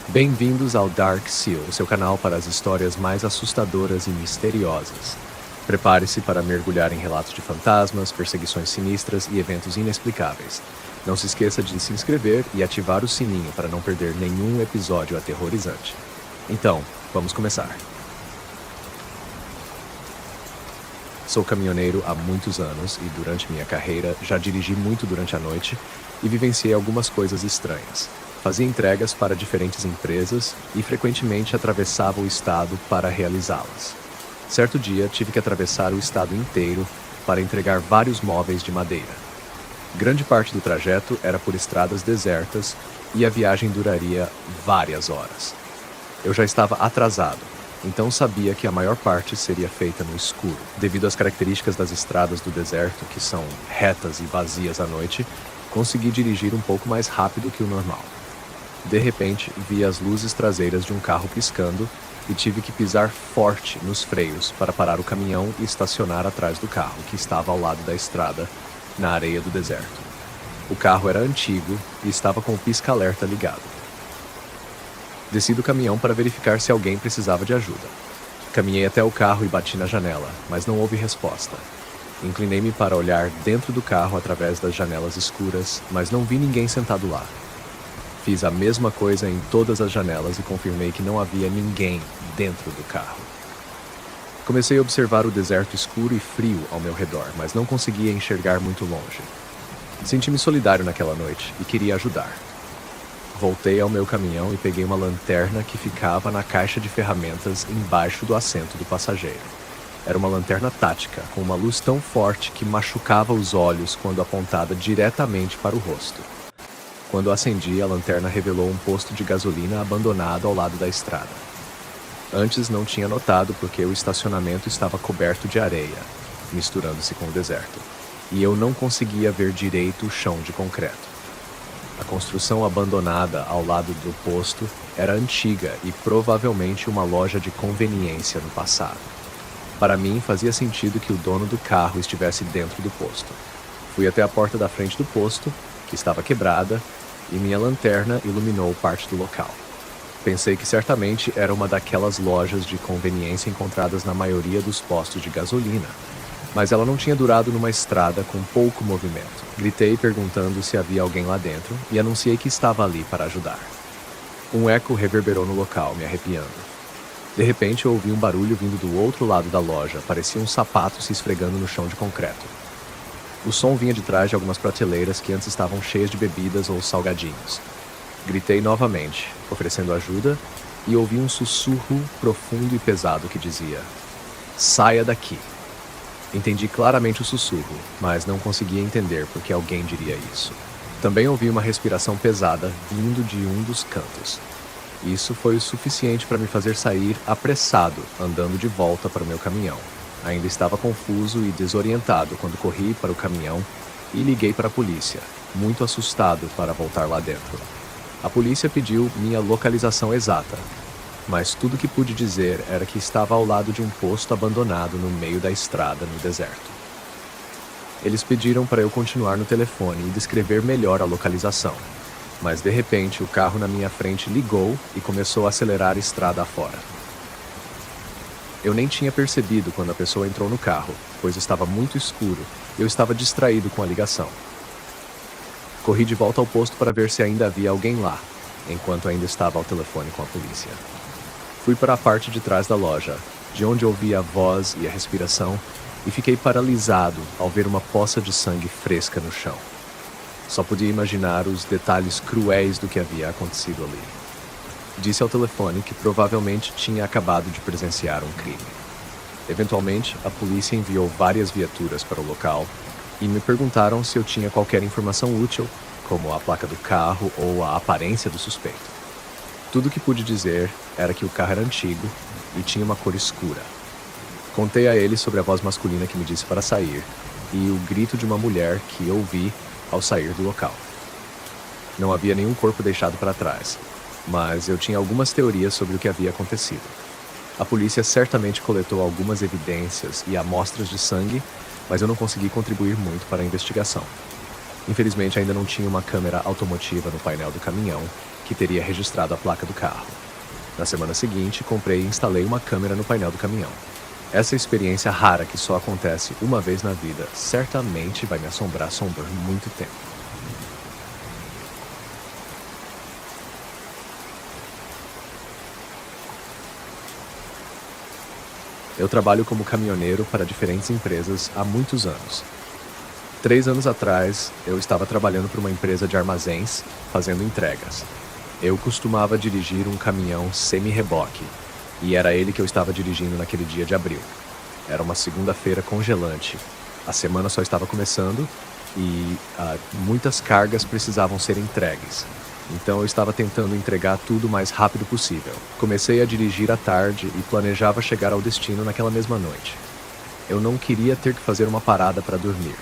Bem-vindos ao Dark Seal, seu canal para as histórias mais assustadoras e misteriosas. Prepare-se para mergulhar em relatos de fantasmas, perseguições sinistras e eventos inexplicáveis. Não se esqueça de se inscrever e ativar o sininho para não perder nenhum episódio aterrorizante. Então, vamos começar. Sou caminhoneiro há muitos anos e, durante minha carreira, já dirigi muito durante a noite e vivenciei algumas coisas estranhas. Fazia entregas para diferentes empresas e frequentemente atravessava o estado para realizá-las. Certo dia, tive que atravessar o estado inteiro para entregar vários móveis de madeira. Grande parte do trajeto era por estradas desertas e a viagem duraria várias horas. Eu já estava atrasado, então sabia que a maior parte seria feita no escuro. Devido às características das estradas do deserto, que são retas e vazias à noite, consegui dirigir um pouco mais rápido que o normal. De repente, vi as luzes traseiras de um carro piscando e tive que pisar forte nos freios para parar o caminhão e estacionar atrás do carro, que estava ao lado da estrada, na areia do deserto. O carro era antigo e estava com o pisca-alerta ligado. Desci do caminhão para verificar se alguém precisava de ajuda. Caminhei até o carro e bati na janela, mas não houve resposta. Inclinei-me para olhar dentro do carro através das janelas escuras, mas não vi ninguém sentado lá. Fiz a mesma coisa em todas as janelas e confirmei que não havia ninguém dentro do carro. Comecei a observar o deserto escuro e frio ao meu redor, mas não conseguia enxergar muito longe. Senti-me solidário naquela noite e queria ajudar. Voltei ao meu caminhão e peguei uma lanterna que ficava na caixa de ferramentas embaixo do assento do passageiro. Era uma lanterna tática, com uma luz tão forte que machucava os olhos quando apontada diretamente para o rosto. Quando acendi, a lanterna revelou um posto de gasolina abandonado ao lado da estrada. Antes não tinha notado porque o estacionamento estava coberto de areia, misturando-se com o deserto, e eu não conseguia ver direito o chão de concreto. A construção abandonada ao lado do posto era antiga e provavelmente uma loja de conveniência no passado. Para mim, fazia sentido que o dono do carro estivesse dentro do posto. Fui até a porta da frente do posto, que estava quebrada, e minha lanterna iluminou parte do local. Pensei que certamente era uma daquelas lojas de conveniência encontradas na maioria dos postos de gasolina, mas ela não tinha durado numa estrada com pouco movimento. Gritei perguntando se havia alguém lá dentro e anunciei que estava ali para ajudar. Um eco reverberou no local, me arrepiando. De repente, eu ouvi um barulho vindo do outro lado da loja, parecia um sapato se esfregando no chão de concreto. O som vinha de trás de algumas prateleiras que antes estavam cheias de bebidas ou salgadinhos. Gritei novamente, oferecendo ajuda, e ouvi um sussurro profundo e pesado que dizia: "Saia daqui." Entendi claramente o sussurro, mas não conseguia entender por que alguém diria isso. Também ouvi uma respiração pesada vindo de um dos cantos. Isso foi o suficiente para me fazer sair apressado, andando de volta para o meu caminhão. Ainda estava confuso e desorientado quando corri para o caminhão e liguei para a polícia, muito assustado para voltar lá dentro. A polícia pediu minha localização exata, mas tudo que pude dizer era que estava ao lado de um posto abandonado no meio da estrada no deserto. Eles pediram para eu continuar no telefone e descrever melhor a localização, mas de repente o carro na minha frente ligou e começou a acelerar a estrada afora. Eu nem tinha percebido quando a pessoa entrou no carro, pois estava muito escuro e eu estava distraído com a ligação. Corri de volta ao posto para ver se ainda havia alguém lá, enquanto ainda estava ao telefone com a polícia. Fui para a parte de trás da loja, de onde ouvi a voz e a respiração, e fiquei paralisado ao ver uma poça de sangue fresca no chão. Só podia imaginar os detalhes cruéis do que havia acontecido ali. Disse ao telefone que provavelmente tinha acabado de presenciar um crime. Eventualmente, a polícia enviou várias viaturas para o local e me perguntaram se eu tinha qualquer informação útil, como a placa do carro ou a aparência do suspeito. Tudo o que pude dizer era que o carro era antigo e tinha uma cor escura. Contei a eles sobre a voz masculina que me disse para sair e o grito de uma mulher que ouvi ao sair do local. Não havia nenhum corpo deixado para trás, mas eu tinha algumas teorias sobre o que havia acontecido. A polícia certamente coletou algumas evidências e amostras de sangue, mas eu não consegui contribuir muito para a investigação. Infelizmente, ainda não tinha uma câmera automotiva no painel do caminhão que teria registrado a placa do carro. Na semana seguinte, comprei e instalei uma câmera no painel do caminhão. Essa experiência rara que só acontece uma vez na vida certamente vai me assombrar por muito tempo. Eu trabalho como caminhoneiro para diferentes empresas há muitos anos. 3 anos atrás, eu estava trabalhando para uma empresa de armazéns, fazendo entregas. Eu costumava dirigir um caminhão semi-reboque, e era ele que eu estava dirigindo naquele dia de abril. Era uma segunda-feira congelante. A semana só estava começando e muitas cargas precisavam ser entregues. Então eu estava tentando entregar tudo o mais rápido possível. Comecei a dirigir à tarde e planejava chegar ao destino naquela mesma noite. Eu não queria ter que fazer uma parada para dormir.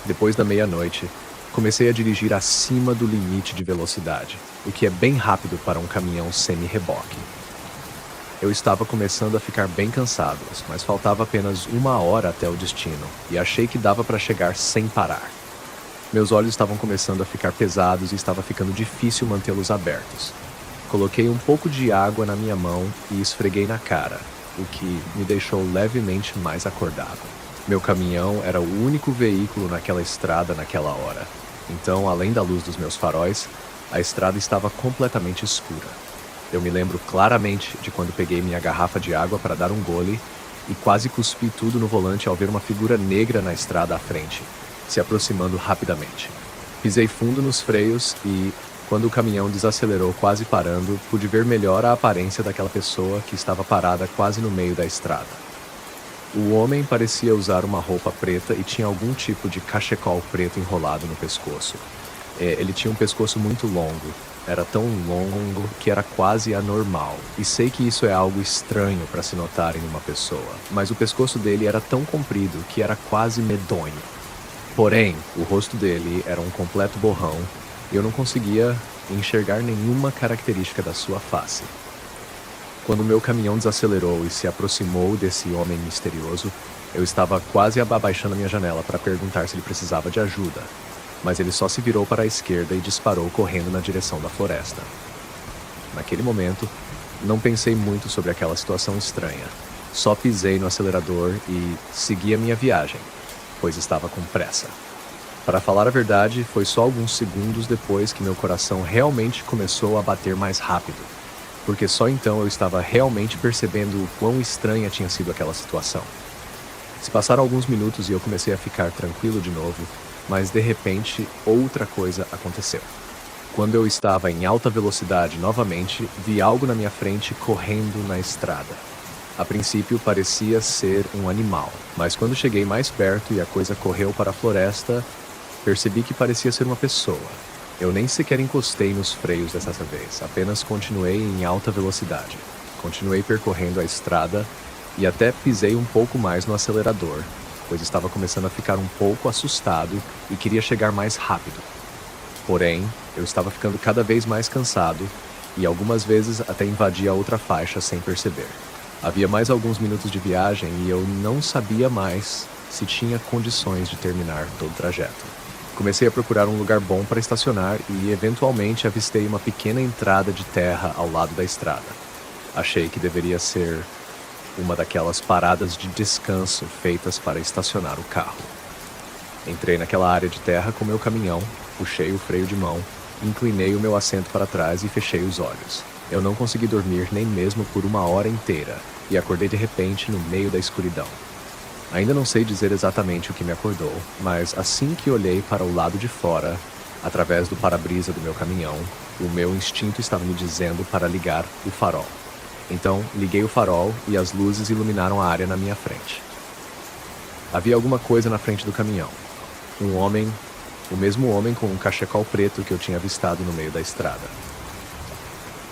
Depois da meia-noite, comecei a dirigir acima do limite de velocidade, o que é bem rápido para um caminhão semi-reboque. Eu estava começando a ficar bem cansado, mas faltava apenas 1 hora até o destino, e achei que dava para chegar sem parar. Meus olhos estavam começando a ficar pesados e estava ficando difícil mantê-los abertos. Coloquei um pouco de água na minha mão e esfreguei na cara, o que me deixou levemente mais acordado. Meu caminhão era o único veículo naquela estrada naquela hora. Então, além da luz dos meus faróis, a estrada estava completamente escura. Eu me lembro claramente de quando peguei minha garrafa de água para dar um gole e quase cuspi tudo no volante ao ver uma figura negra na estrada à frente, se aproximando rapidamente. Pisei fundo nos freios e, quando o caminhão desacelerou quase parando, pude ver melhor a aparência daquela pessoa que estava parada quase no meio da estrada. O homem parecia usar uma roupa preta e tinha algum tipo de cachecol preto enrolado no pescoço. Ele tinha um pescoço muito longo. Era tão longo que era quase anormal. E sei que isso é algo estranho para se notar em uma pessoa, mas o pescoço dele era tão comprido que era quase medonho. Porém, o rosto dele era um completo borrão e eu não conseguia enxergar nenhuma característica da sua face. Quando meu caminhão desacelerou e se aproximou desse homem misterioso, eu estava quase abaixando a minha janela para perguntar se ele precisava de ajuda, mas ele só se virou para a esquerda e disparou correndo na direção da floresta. Naquele momento, não pensei muito sobre aquela situação estranha. Só pisei no acelerador e segui a minha viagem, pois estava com pressa. Para falar a verdade, foi só alguns segundos depois que meu coração realmente começou a bater mais rápido, porque só então eu estava realmente percebendo o quão estranha tinha sido aquela situação. Se passaram alguns minutos e eu comecei a ficar tranquilo de novo, mas de repente outra coisa aconteceu. Quando eu estava em alta velocidade novamente, vi algo na minha frente correndo na estrada. A princípio parecia ser um animal, mas quando cheguei mais perto e a coisa correu para a floresta, percebi que parecia ser uma pessoa. Eu nem sequer encostei nos freios dessa vez, apenas continuei em alta velocidade. Continuei percorrendo a estrada e até pisei um pouco mais no acelerador, pois estava começando a ficar um pouco assustado e queria chegar mais rápido. Porém, eu estava ficando cada vez mais cansado e algumas vezes até invadi a outra faixa sem perceber. Havia mais alguns minutos de viagem e eu não sabia mais se tinha condições de terminar todo o trajeto. Comecei a procurar um lugar bom para estacionar e, eventualmente, avistei uma pequena entrada de terra ao lado da estrada. Achei que deveria ser uma daquelas paradas de descanso feitas para estacionar o carro. Entrei naquela área de terra com meu caminhão, puxei o freio de mão, inclinei o meu assento para trás e fechei os olhos. Eu não consegui dormir nem mesmo por 1 hora inteira e acordei de repente no meio da escuridão. Ainda não sei dizer exatamente o que me acordou, mas assim que olhei para o lado de fora, através do para-brisa do meu caminhão, o meu instinto estava me dizendo para ligar o farol. Então, liguei o farol e as luzes iluminaram a área na minha frente. Havia alguma coisa na frente do caminhão. Um homem, o mesmo homem com um cachecol preto que eu tinha avistado no meio da estrada.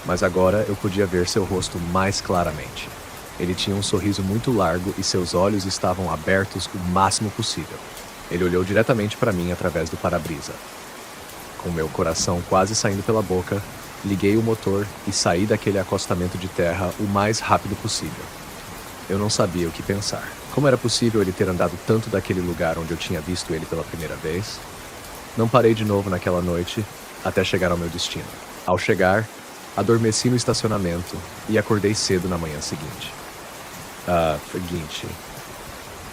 Mas agora eu podia ver seu rosto mais claramente. Ele tinha um sorriso muito largo e seus olhos estavam abertos o máximo possível. Ele olhou diretamente para mim através do para-brisa. Com meu coração quase saindo pela boca, liguei o motor e saí daquele acostamento de terra o mais rápido possível. Eu não sabia o que pensar. Como era possível ele ter andado tanto daquele lugar onde eu tinha visto ele pela primeira vez? Não parei de novo naquela noite até chegar ao meu destino. Ao chegar, adormeci no estacionamento e acordei cedo na manhã seguinte.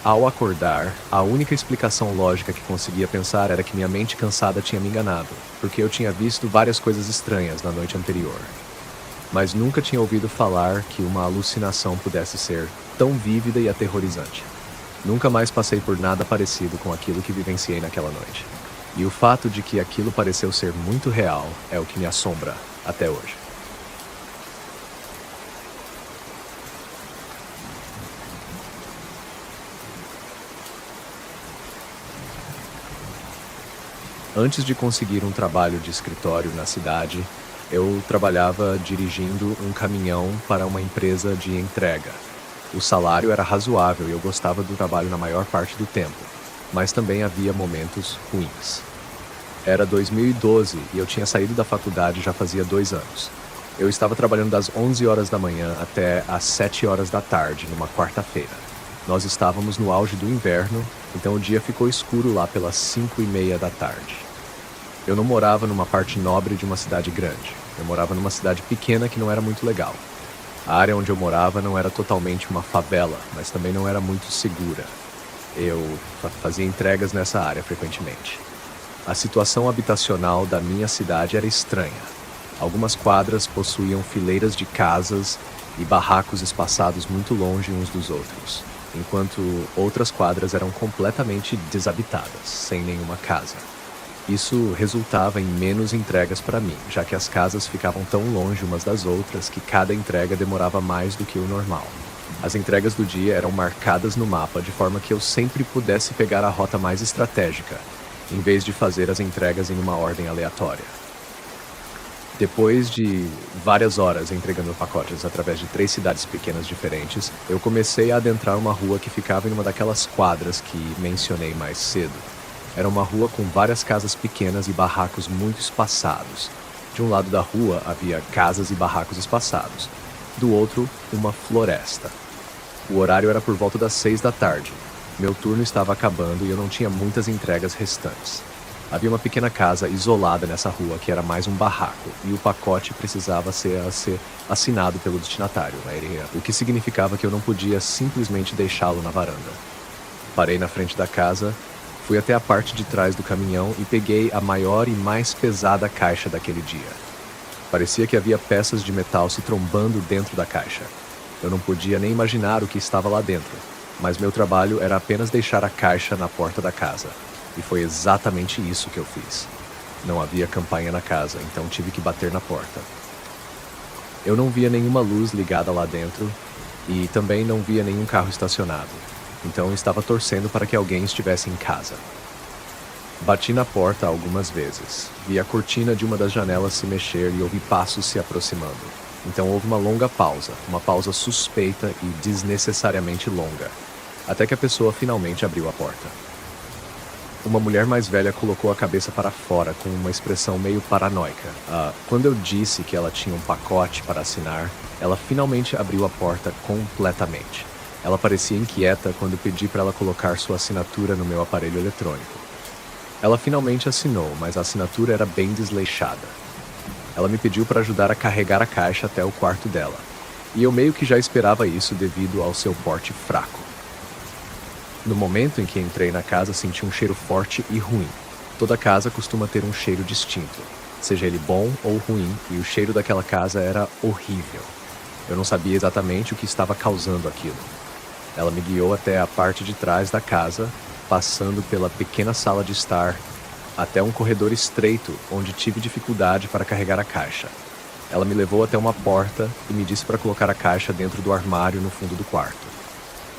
Ao acordar, a única explicação lógica que conseguia pensar era que minha mente cansada tinha me enganado, porque eu tinha visto várias coisas estranhas na noite anterior. Mas nunca tinha ouvido falar que uma alucinação pudesse ser tão vívida e aterrorizante. Nunca mais passei por nada parecido com aquilo que vivenciei naquela noite. E o fato de que aquilo pareceu ser muito real é o que me assombra até hoje. Antes de conseguir um trabalho de escritório na cidade, eu trabalhava dirigindo um caminhão para uma empresa de entrega. O salário era razoável e eu gostava do trabalho na maior parte do tempo, mas também havia momentos ruins. Era 2012 e eu tinha saído da faculdade já fazia 2 anos. Eu estava trabalhando das 11 horas da manhã até às 7 horas da tarde, numa quarta-feira. Nós estávamos no auge do inverno, então o dia ficou escuro lá pelas 5:30 da tarde. Eu não morava numa parte nobre de uma cidade grande. Eu morava numa cidade pequena que não era muito legal. A área onde eu morava não era totalmente uma favela, mas também não era muito segura. Eu fazia entregas nessa área frequentemente. A situação habitacional da minha cidade era estranha. Algumas quadras possuíam fileiras de casas e barracos espaçados muito longe uns dos outros, enquanto outras quadras eram completamente desabitadas, sem nenhuma casa. Isso resultava em menos entregas para mim, já que as casas ficavam tão longe umas das outras que cada entrega demorava mais do que o normal. As entregas do dia eram marcadas no mapa de forma que eu sempre pudesse pegar a rota mais estratégica, em vez de fazer as entregas em uma ordem aleatória. Depois de várias horas entregando pacotes através de 3 cidades pequenas diferentes, eu comecei a adentrar uma rua que ficava em uma daquelas quadras que mencionei mais cedo. Era uma rua com várias casas pequenas e barracos muito espaçados. De um lado da rua havia casas e barracos espaçados. Do outro, uma floresta. O horário era por volta das 6 da tarde. Meu turno estava acabando e eu não tinha muitas entregas restantes. Havia uma pequena casa isolada nessa rua que era mais um barraco, e o pacote precisava ser assinado pelo destinatário, o que significava que eu não podia simplesmente deixá-lo na varanda. Parei na frente da casa. Fui até a parte de trás do caminhão e peguei a maior e mais pesada caixa daquele dia. Parecia que havia peças de metal se trombando dentro da caixa. Eu não podia nem imaginar o que estava lá dentro, mas meu trabalho era apenas deixar a caixa na porta da casa. E foi exatamente isso que eu fiz. Não havia campainha na casa, então tive que bater na porta. Eu não via nenhuma luz ligada lá dentro e também não via nenhum carro estacionado. Então estava torcendo para que alguém estivesse em casa. Bati na porta algumas vezes. Vi a cortina de uma das janelas se mexer e ouvi passos se aproximando. Então houve uma longa pausa, uma pausa suspeita e desnecessariamente longa, até que a pessoa finalmente abriu a porta. Uma mulher mais velha colocou a cabeça para fora com uma expressão meio paranoica. Quando eu disse que ela tinha um pacote para assinar, ela finalmente abriu a porta completamente. Ela parecia inquieta quando pedi para ela colocar sua assinatura no meu aparelho eletrônico. Ela finalmente assinou, mas a assinatura era bem desleixada. Ela me pediu para ajudar a carregar a caixa até o quarto dela, e eu meio que já esperava isso devido ao seu porte fraco. No momento em que entrei na casa, senti um cheiro forte e ruim. Toda casa costuma ter um cheiro distinto, seja ele bom ou ruim, e o cheiro daquela casa era horrível. Eu não sabia exatamente o que estava causando aquilo. Ela me guiou até a parte de trás da casa, passando pela pequena sala de estar, até um corredor estreito, onde tive dificuldade para carregar a caixa. Ela me levou até uma porta e me disse para colocar a caixa dentro do armário no fundo do quarto.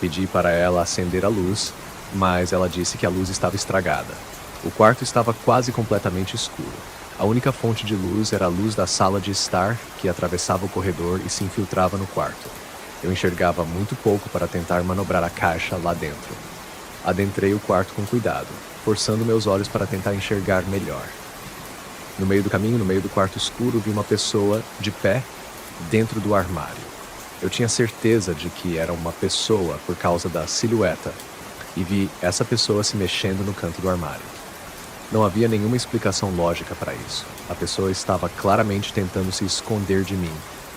Pedi para ela acender a luz, mas ela disse que a luz estava estragada. O quarto estava quase completamente escuro. A única fonte de luz era a luz da sala de estar, que atravessava o corredor e se infiltrava no quarto. Eu enxergava muito pouco para tentar manobrar a caixa lá dentro. Adentrei o quarto com cuidado, forçando meus olhos para tentar enxergar melhor. No meio do caminho, no meio do quarto escuro, vi uma pessoa de pé dentro do armário. Eu tinha certeza de que era uma pessoa por causa da silhueta, e vi essa pessoa se mexendo no canto do armário. Não havia nenhuma explicação lógica para isso. A pessoa estava claramente tentando se esconder de mim,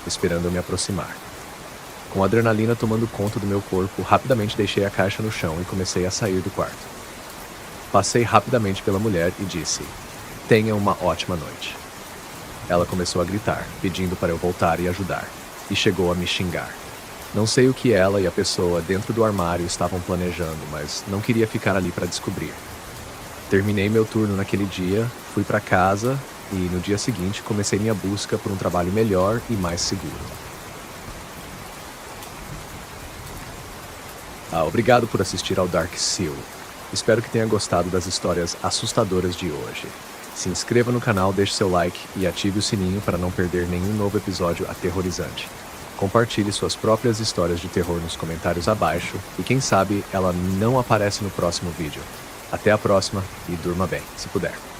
esperando eu me aproximar. Com a adrenalina tomando conta do meu corpo, rapidamente deixei a caixa no chão e comecei a sair do quarto. Passei rapidamente pela mulher e disse: "Tenha uma ótima noite." Ela começou a gritar, pedindo para eu voltar e ajudar, e chegou a me xingar. Não sei o que ela e a pessoa dentro do armário estavam planejando, mas não queria ficar ali para descobrir. Terminei meu turno naquele dia, fui para casa e no dia seguinte comecei minha busca por um trabalho melhor e mais seguro. Obrigado por assistir ao Dark Seal. Espero que tenha gostado das histórias assustadoras de hoje. Se inscreva no canal, deixe seu like e ative o sininho para não perder nenhum novo episódio aterrorizante. Compartilhe suas próprias histórias de terror nos comentários abaixo e quem sabe ela não aparece no próximo vídeo. Até a próxima e durma bem, se puder.